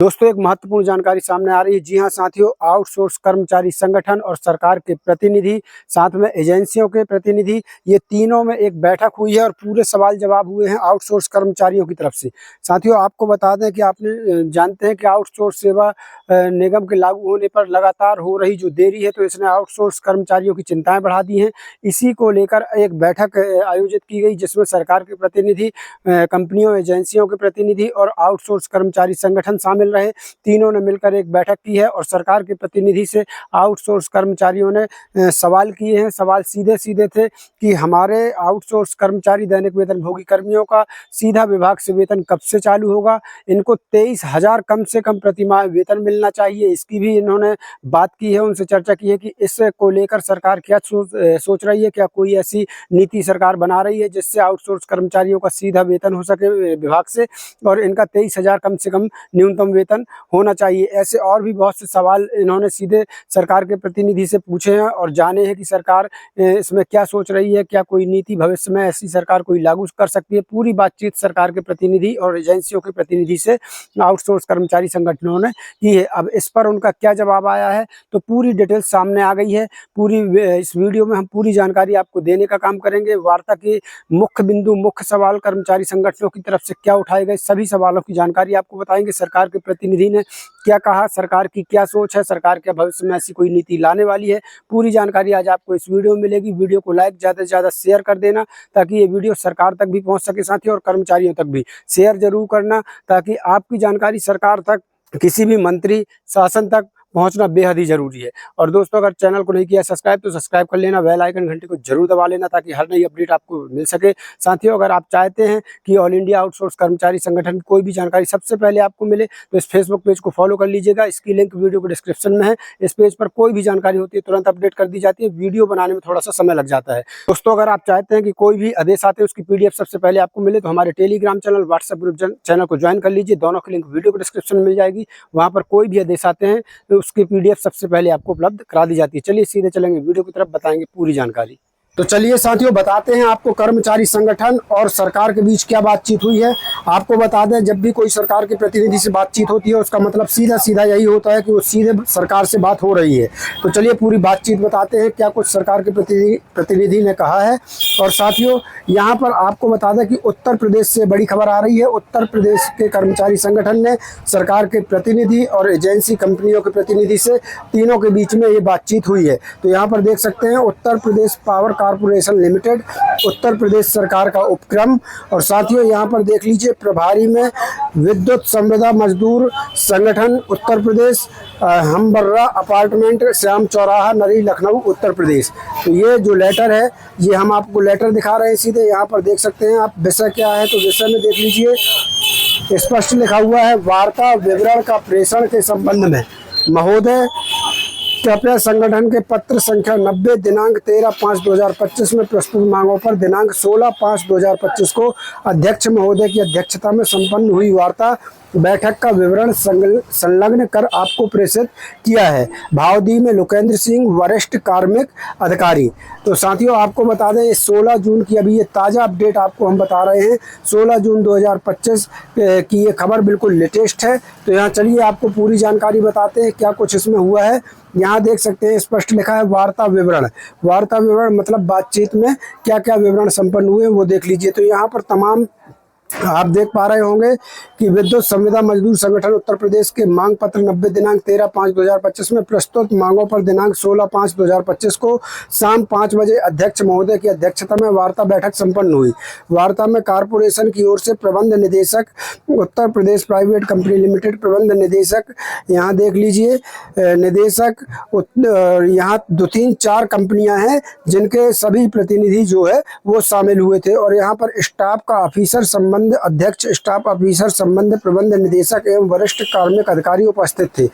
दोस्तों, एक महत्वपूर्ण जानकारी सामने आ रही है। जी हाँ साथियों, आउटसोर्स कर्मचारी संगठन और सरकार के प्रतिनिधि, साथ में एजेंसियों के प्रतिनिधि, ये तीनों में एक बैठक हुई है और पूरे सवाल जवाब हुए हैं आउटसोर्स कर्मचारियों की तरफ से। साथियों, आपको बता दें कि आपने जानते हैं कि आउटसोर्स सेवा निगम के लागू होने पर लगातार हो रही जो देरी है, तो इसने आउटसोर्स कर्मचारियों की चिंताएं बढ़ा दी हैं। इसी को लेकर एक बैठक आयोजित की गई, जिसमें सरकार के प्रतिनिधि, कंपनियों, एजेंसियों के प्रतिनिधि और आउटसोर्स कर्मचारी संगठन शामिल रहे। तीनों ने मिलकर एक बैठक की है और सरकार के प्रतिनिधि से आउटसोर्स कर्मचारियों ने सवाल किए हैं। सवाल सीधे-सीधे थे कि हमारे आउटसोर्स कर्मचारी दैनिक वेतनभोगी कर्मियों का सीधा विभाग से वेतन कब से चालू होगा? इनको 23,000 कम से कम प्रतिमाह वेतन मिलना चाहिए। इसकी भी इन्होंने बात की है, उनसे चर्चा की है कि इसको लेकर सरकार क्या सोच रही है। क्या कोई ऐसी नीति सरकार बना रही है जिससे आउटसोर्स कर्मचारियों का सीधा वेतन हो सके विभाग से, और इनका 23,000 कम से कम न्यूनतम वेतन होना चाहिए। ऐसे और भी बहुत से सवाल इन्होंने सीधे सरकार के प्रतिनिधि से पूछे हैं और जाने हैं कि सरकार इसमें क्या सोच रही है। क्या कोई नीति भविष्य में ऐसी सरकार कोई लागू कर सकती है? पूरी बातचीत सरकार के प्रतिनिधि और एजेंसियों के प्रतिनिधि से आउटसोर्स कर्मचारी संगठनों ने की है। अब इस पर उनका क्या जवाब आया है, तो पूरी डिटेल सामने आ गई है। इस वीडियो में हम पूरी जानकारी आपको देने का काम करेंगे। वार्ता के मुख्य बिंदु, मुख्य सवाल कर्मचारी संगठनों की तरफ से क्या उठाए गए, सभी सवालों की जानकारी आपको बताएंगे। सरकार के प्रतिनिधि ने क्या कहा, सरकार की क्या सोच है, सरकार क्या भविष्य में ऐसी कोई नीति लाने वाली है, पूरी जानकारी आज आपको इस वीडियो में मिलेगी। वीडियो को लाइक ज़्यादा से ज़्यादा शेयर कर देना, ताकि ये वीडियो सरकार तक भी पहुंच सके साथियों, और कर्मचारियों तक भी शेयर जरूर करना, ताकि आपकी जानकारी सरकार तक, किसी भी मंत्री शासन तक पहुंचना बेहद ही जरूरी है। और दोस्तों, अगर चैनल को नहीं किया सब्सक्राइब तो सब्सक्राइब कर लेना, बेल आइकन घंटे को जरूर दबा लेना, ताकि हर नई अपडेट आपको मिल सके। साथियों, अगर आप चाहते हैं कि ऑल इंडिया आउटसोर्स कर्मचारी संगठन की कोई भी जानकारी सबसे पहले आपको मिले, तो इस फेसबुक पेज को फॉलो कर लीजिएगा। इसकी लिंक वीडियो को डिस्क्रिप्शन में है। इस पेज पर कोई भी जानकारी होती है तुरंत अपडेट कर दी जाती है। वीडियो बनाने में थोड़ा सा समय लग जाता है। दोस्तों, अगर आप चाहते हैं कि कोई भी आदेश आते हैं उसकी PDF सबसे पहले आपको मिले, तो हमारे Telegram channel, WhatsApp group channel को ज्वाइन कर लीजिए। दोनों की लिंक वीडियो को डिस्क्रिप्शन में मिल जाएगी। वहाँ पर कोई भी आदेश आते हैं तो उसकी PDF सबसे पहले आपको उपलब्ध करा दी जाती है। चलिए सीधे चलेंगे वीडियो की तरफ, बताएंगे पूरी जानकारी। तो चलिए साथियों, बताते हैं आपको कर्मचारी संगठन और सरकार के बीच क्या बातचीत हुई है। आपको बता दें, जब भी कोई सरकार के प्रतिनिधि से बातचीत होती है, उसका मतलब सीधा सीधा यही होता है कि वो सीधे सरकार से बात हो रही है। तो चलिए पूरी बातचीत बताते हैं क्या कुछ सरकार के प्रतिनिधि ने कहा है। और साथियों, यहाँ पर आपको बता दें कि उत्तर प्रदेश से बड़ी खबर आ रही है। उत्तर प्रदेश के कर्मचारी संगठन ने सरकार के प्रतिनिधि और एजेंसी कंपनियों के प्रतिनिधि से, तीनों के बीच में ये बातचीत हुई है। तो यहाँ पर देख सकते हैं, Uttar Pradesh power corporation limited, Uttar Pradesh सरकार का उपक्रम। और साथियों, यहाँ पर देख लीजिए, प्रभारी में विद्युत संविदा मजदूर संगठन उत्तर प्रदेश, हमबर्रा अपार्टमेंट, श्याम चौराहा, नरी, लखनऊ, उत्तर प्रदेश। तो ये जो लेटर है, ये हम आपको लेटर दिखा रहे हैं सीधे। यहाँ पर देख सकते हैं आप, विषय क्या है, तो विषय में देख लीजिए, स्पष्ट लिखा हुआ है, वार्ता विवरण का प्रेषण के संबंध में महोदय कृपया संगठन के पत्र संख्या 90 दिनांक 13/5/2025 में प्रस्तुत मांगों पर दिनांक 16/5/2025 को अध्यक्ष महोदय की अध्यक्षता में संपन्न हुई वार्ता बैठक का विवरण संलग्न कर आपको प्रेषित किया है। भावदी में लोकेंद्र सिंह, वरिष्ठ कार्मिक अधिकारी। तो साथियों, आपको बता दें, 16 जून की अभी ये ताज़ा अपडेट आपको हम बता रहे हैं। 16 जून 2025 की ये खबर बिल्कुल लेटेस्ट है। तो यहाँ चलिए आपको पूरी जानकारी बताते हैं क्या कुछ इसमें हुआ है। यहाँ देख सकते हैं, स्पष्ट लिखा है वार्ता विवरण। वार्ता विवरण मतलब बातचीत में क्या क्या विवरण संपन्न हुए वो देख लीजिए। तो यहाँ पर तमाम आप देख पा रहे होंगे कि विद्युत संविदा मजदूर संगठन उत्तर प्रदेश के मांग पत्र 90 दिनांक 13/5/2025 में प्रस्तुत मांगों पर दिनांक 16/5/2025 को शाम 5 बजे अध्यक्ष महोदय की अध्यक्षता में वार्ता बैठक संपन्न हुई। वार्ता में कारपोरेशन की ओर से प्रबंध निदेशक, Uttar Pradesh private company limited प्रबंध निदेशक, यहाँ देख लीजिए निदेशक, यहाँ 2-3-4 कंपनियां हैं जिनके सभी प्रतिनिधि जो है वो शामिल हुए थे। और यहाँ पर स्टाफ का ऑफिसर संबंध अध्यक्ष, स्टाफ ऑफिसर संबंध प्रबंध निदेशक एवं वरिष्ठ कार्मिक अधिकारी उपस्थित थे।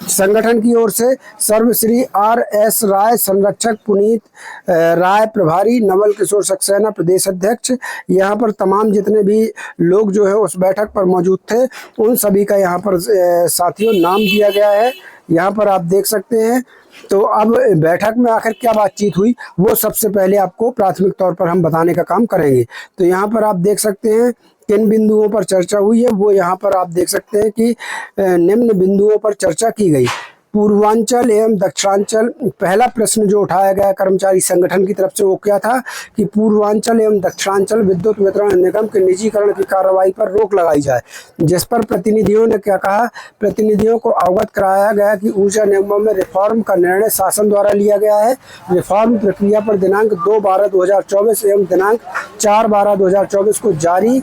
संगठन की ओर से सर्वश्री RS राय संरक्षक, पुनीत राय प्रभारी, नवल किशोर सक्सेना प्रदेश अध्यक्ष, यहाँ पर तमाम जितने भी लोग जो है उस बैठक पर मौजूद थे उन सभी का यहाँ पर साथियों नाम दिया गया है। यहाँ पर आप देख सकते हैं। तो अब बैठक में आखिर क्या बातचीत हुई वो सबसे पहले आपको प्राथमिक तौर पर हम बताने का काम करेंगे। तो यहाँ पर आप देख सकते हैं किन बिंदुओं पर चर्चा हुई है वो यहाँ पर आप देख सकते हैं कि निम्न बिंदुओं पर चर्चा की गई। पूर्वांचल एवं दक्षिणांचल, पहला प्रश्न जो उठाया गया कर्मचारी संगठन की तरफ से वो क्या था कि पूर्वांचल एवं दक्षिणांचल विद्युत वितरण निगम के निजीकरण की कार्रवाई पर रोक लगाई जाए, जिस पर प्रतिनिधियों ने क्या कहा, प्रतिनिधियों को अवगत कराया गया कि ऊर्जा निगमों में रिफॉर्म का निर्णय शासन द्वारा लिया गया है। रिफॉर्म प्रक्रिया पर दिनांक 2/12/2024 एवं दिनांक 4/12/2024 को जारी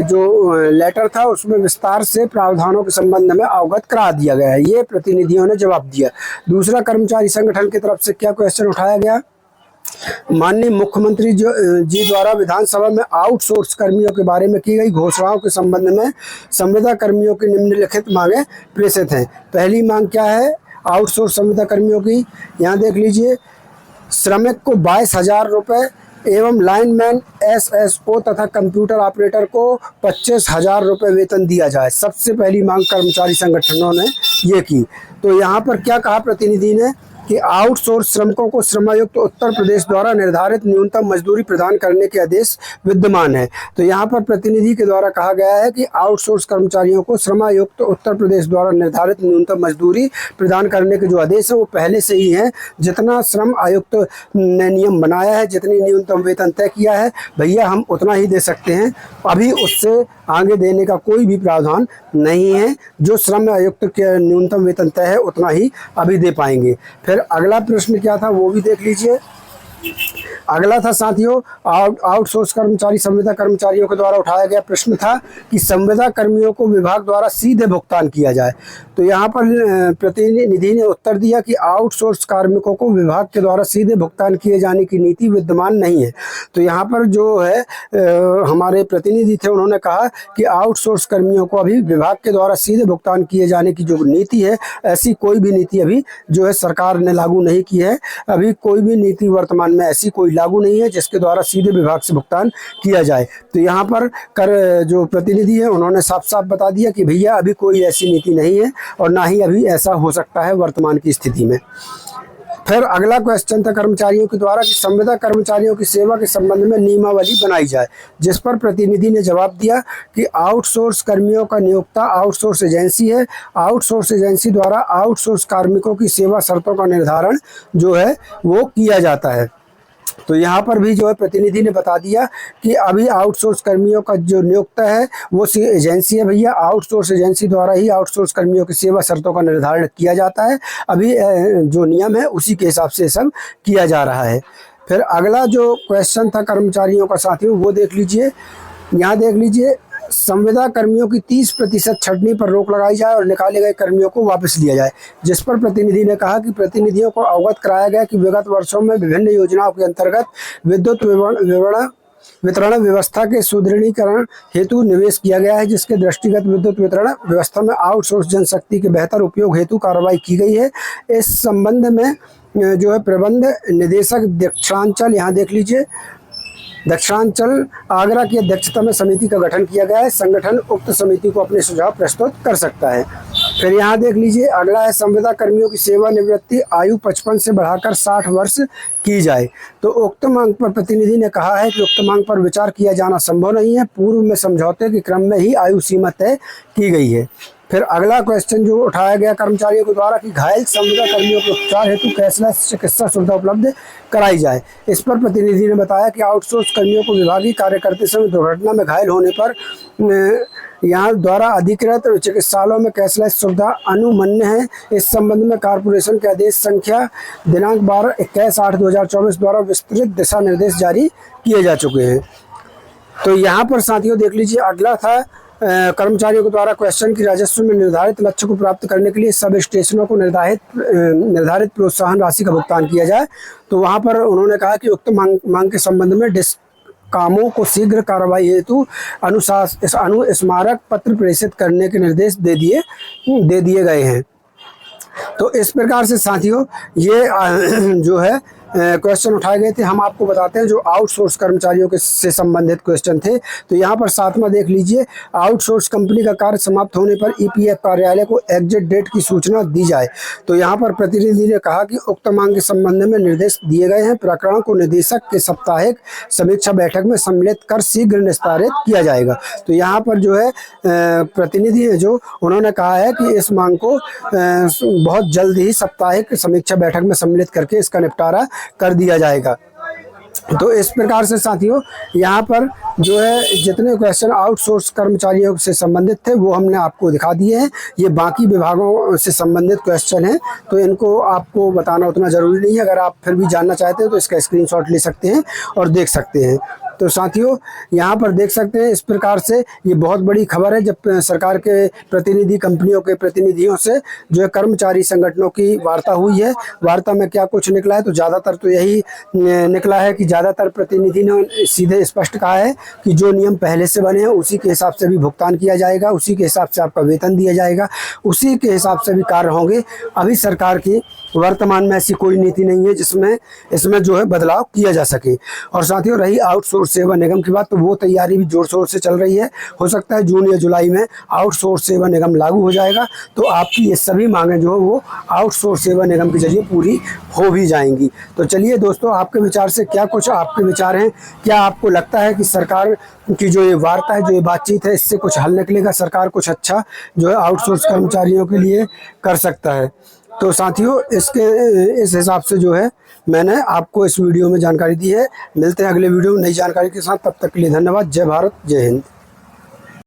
जो लेटर था उसमें विस्तार से प्रावधानों के संबंध में अवगत करा दिया गया है। ये प्रतिनिधियों ने जवाब दिया। दूसरा कर्मचारी संगठन की तरफ से क्या क्वेश्चन उठाया गया, माननीय मुख्यमंत्री जी द्वारा विधानसभा में आउटसोर्स कर्मियों के बारे में की गई घोषणाओं के संबंध में संविदा कर्मियों की निम्नलिखित मांगे प्रेषित हैं। पहली मांग क्या है आउटसोर्स संविदा कर्मियों की, यहाँ देख लीजिए, श्रमिक को 22,000 रुपये एवं लाइनमैन SSO तथा कंप्यूटर ऑपरेटर को 25,000 रुपये वेतन दिया जाए। सबसे पहली मांग कर्मचारी संगठनों ने ये की। तो यहाँ पर क्या कहा प्रतिनिधि ने कि आउटसोर्स श्रमिकों को श्रमायुक्त उत्तर प्रदेश द्वारा निर्धारित न्यूनतम मजदूरी प्रदान करने के आदेश विद्यमान है। तो यहाँ पर प्रतिनिधि के द्वारा कहा गया है कि आउटसोर्स कर्मचारियों को श्रमायुक्त उत्तर प्रदेश द्वारा निर्धारित न्यूनतम मजदूरी प्रदान करने के जो आदेश है वो पहले से ही है। जितना श्रम आयुक्त ने नियम बनाया है, जितनी न्यूनतम वेतन तय किया है, भैया हम उतना ही दे सकते हैं, अभी उससे आगे देने का कोई भी प्रावधान नहीं है। जो श्रम आयुक्त के न्यूनतम वेतन तय है उतना ही अभी दे पाएंगे। फिर अगला प्रश्न क्या था वो भी देख लीजिए। अगला था साथियों आउटसोर्स कर्मचारी संविदा कर्मचारियों के द्वारा उठाया गया प्रश्न था कि संविदा कर्मियों को विभाग द्वारा सीधे भुगतान किया जाए। तो यहाँ पर प्रतिनिधि ने उत्तर दिया कि आउटसोर्स कार्मिकों को विभाग के द्वारा सीधे भुगतान किए जाने की नीति विद्यमान नहीं है। तो यहाँ पर जो है हमारे प्रतिनिधि थे उन्होंने कहा कि आउटसोर्स कर्मियों को अभी विभाग के द्वारा सीधे भुगतान किए जाने की जो नीति है, ऐसी कोई भी नीति अभी जो है सरकार ने लागू नहीं की है। अभी कोई भी नीति वर्तमान में ऐसी कोई लागू नहीं है जिसके द्वारा सीधे विभाग से भुगतान किया जाए। तो यहाँ पर जो प्रतिनिधि है उन्होंने साफ साफ बता दिया कि भैया अभी कोई ऐसी नीति नहीं है और ना ही अभी ऐसा हो सकता है वर्तमान की स्थिति में। फिर अगला क्वेश्चन था कर्मचारियों के द्वारा कि संविदा कर्मचारियों की सेवा के संबंध में नियमावली बनाई जाए, जिस पर प्रतिनिधि ने जवाब दिया कि आउटसोर्स कर्मियों का नियोक्ता आउटसोर्स एजेंसी है। आउटसोर्स एजेंसी द्वारा आउटसोर्स कार्मिकों की सेवा शर्तों का निर्धारण जो है वो किया जाता है। तो यहाँ पर भी जो है प्रतिनिधि ने बता दिया कि अभी आउटसोर्स कर्मियों का जो नियोक्ता है वो एजेंसी है भैया। आउटसोर्स एजेंसी द्वारा ही आउटसोर्स कर्मियों की सेवा शर्तों का निर्धारण किया जाता है। अभी जो नियम है उसी के हिसाब से सब किया जा रहा है। फिर अगला जो क्वेश्चन था कर्मचारियों का साथियों वो देख लीजिए। यहाँ देख लीजिए, संविदा कर्मियों की 30% छंटनी पर रोक लगाई जाए और निकाले गए कर्मियों को वापस लिया जाए, जिस पर प्रतिनिधि ने कहा कि प्रतिनिधियों को अवगत कराया गया कि विगत वर्षों में विभिन्न योजनाओं के अंतर्गत विद्युत वितरण व्यवस्था के सुदृढ़ीकरण हेतु निवेश किया गया है, जिसके दृष्टिगत विद्युत वितरण व्यवस्था में आउटसोर्स जनशक्ति के बेहतर उपयोग हेतु कार्रवाई की गई है। इस संबंध में जो है प्रबंध निदेशक दक्षिणांचल, यहाँ देख लीजिए, दक्षिणांचल आगरा की अध्यक्षता में समिति का गठन किया गया है। संगठन उक्त समिति को अपने सुझाव प्रस्तुत कर सकता है। फिर यहाँ देख लीजिए, अगला है संविदा कर्मियों की सेवानिवृत्ति आयु 55 से बढ़ाकर 60 वर्ष की जाए। तो उक्त मांग पर प्रतिनिधि ने कहा है कि उक्त मांग पर विचार किया जाना संभव नहीं है, पूर्व में समझौते के क्रम में ही आयु सीमा तय की गई है। फिर अगला क्वेश्चन जो उठाया गया कर्मचारियों के द्वारा कि घायल संविदा कर्मियों के उपचार हेतु कैशलेस चिकित्सा सुविधा उपलब्ध कराई जाए। इस पर प्रतिनिधि ने बताया कि आउटसोर्स कर्मियों को विभागीय कार्य करते समय दुर्घटना में घायल होने पर यहाँ द्वारा अधिकृत चिकित्सालयों में कैशलेस सुविधा अनुमन्य है। इस संबंध में कॉर्पोरेशन के आदेश संख्या दिनांक 21/8/2024 द्वारा विस्तृत दिशा निर्देश जारी किए जा चुके हैं। तो यहाँ पर साथियों देख लीजिए, अगला था कर्मचारियों के द्वारा क्वेश्चन की राजस्व में निर्धारित लक्ष्य को प्राप्त करने के लिए सब स्टेशनों को निर्धारित प्रोत्साहन राशि का भुगतान किया जाए। तो वहाँ पर उन्होंने कहा कि उक्त मांग के संबंध में कामों को शीघ्र कार्रवाई हेतु अनुस्मारक पत्र प्रेषित करने के निर्देश दे दिए गए हैं। तो इस प्रकार से साथियों ये जो है क्वेश्चन उठाए गए थे, हम आपको बताते हैं जो आउटसोर्स कर्मचारियों के से संबंधित क्वेश्चन थे। तो यहाँ पर 7वां देख लीजिए, आउटसोर्स कंपनी का कार्य समाप्त होने पर ईपीएफ कार्यालय को एग्जिट डेट की सूचना दी जाए। तो यहाँ पर प्रतिनिधि ने कहा कि उक्त मांग के संबंध में निर्देश दिए गए हैं, प्रकरण को निदेशक के साप्ताहिक समीक्षा बैठक में सम्मिलित कर शीघ्र निस्तारित किया जाएगा। तो यहाँ पर जो है प्रतिनिधि है जो उन्होंने कहा है कि इस मांग को बहुत जल्द ही साप्ताहिक समीक्षा बैठक में सम्मिलित करके इसका निपटारा कर दिया जाएगा। तो इस प्रकार से साथियों यहाँ पर जो है जितने क्वेश्चन आउटसोर्स कर्मचारियों से संबंधित थे वो हमने आपको दिखा दिए हैं। ये बाकी विभागों से संबंधित क्वेश्चन हैं, तो इनको आपको बताना उतना ज़रूरी नहीं है। अगर आप फिर भी जानना चाहते हैं तो इसका स्क्रीनशॉट ले सकते हैं और देख सकते हैं। तो साथियों यहाँ पर देख सकते हैं इस प्रकार से ये बहुत बड़ी खबर है, जब सरकार के प्रतिनिधि कंपनियों के प्रतिनिधियों से जो है कर्मचारी संगठनों की वार्ता हुई है। वार्ता में क्या कुछ निकला है, तो ज़्यादातर तो यही निकला है कि ज़्यादातर प्रतिनिधि ने सीधे स्पष्ट कहा है कि जो नियम पहले से बने हैं उसी के हिसाब से भी भुगतान किया जाएगा, उसी के हिसाब से आपका वेतन दिया जाएगा, उसी के हिसाब से भी कार्य होंगे। अभी सरकार की वर्तमान में ऐसी कोई नीति नहीं है जिसमें इसमें जो है बदलाव किया जा सके। और साथियों रही आउटसोर्स सेवा निगम की बात, तो वो तैयारी भी जोर शोर से चल रही है। हो सकता है जून या जुलाई में आउटसोर्स सेवा निगम लागू हो जाएगा, तो आपकी ये सभी मांगें जो है वो आउटसोर्स सेवा निगम के जरिए पूरी हो भी जाएंगी। तो चलिए दोस्तों, आपके विचार से क्या कुछ आपके विचार हैं? क्या आपको लगता है कि सरकार की जो ये वार्ता है, जो ये बातचीत है, इससे कुछ हल निकलेगा, सरकार कुछ अच्छा जो है आउटसोर्स कर्मचारियों के लिए कर सकता है? तो साथियों इस हिसाब से जो है मैंने आपको इस वीडियो में जानकारी दी है। मिलते हैं अगले वीडियो में नई जानकारी के साथ, तब तक के लिए धन्यवाद। जय भारत, जय हिंद।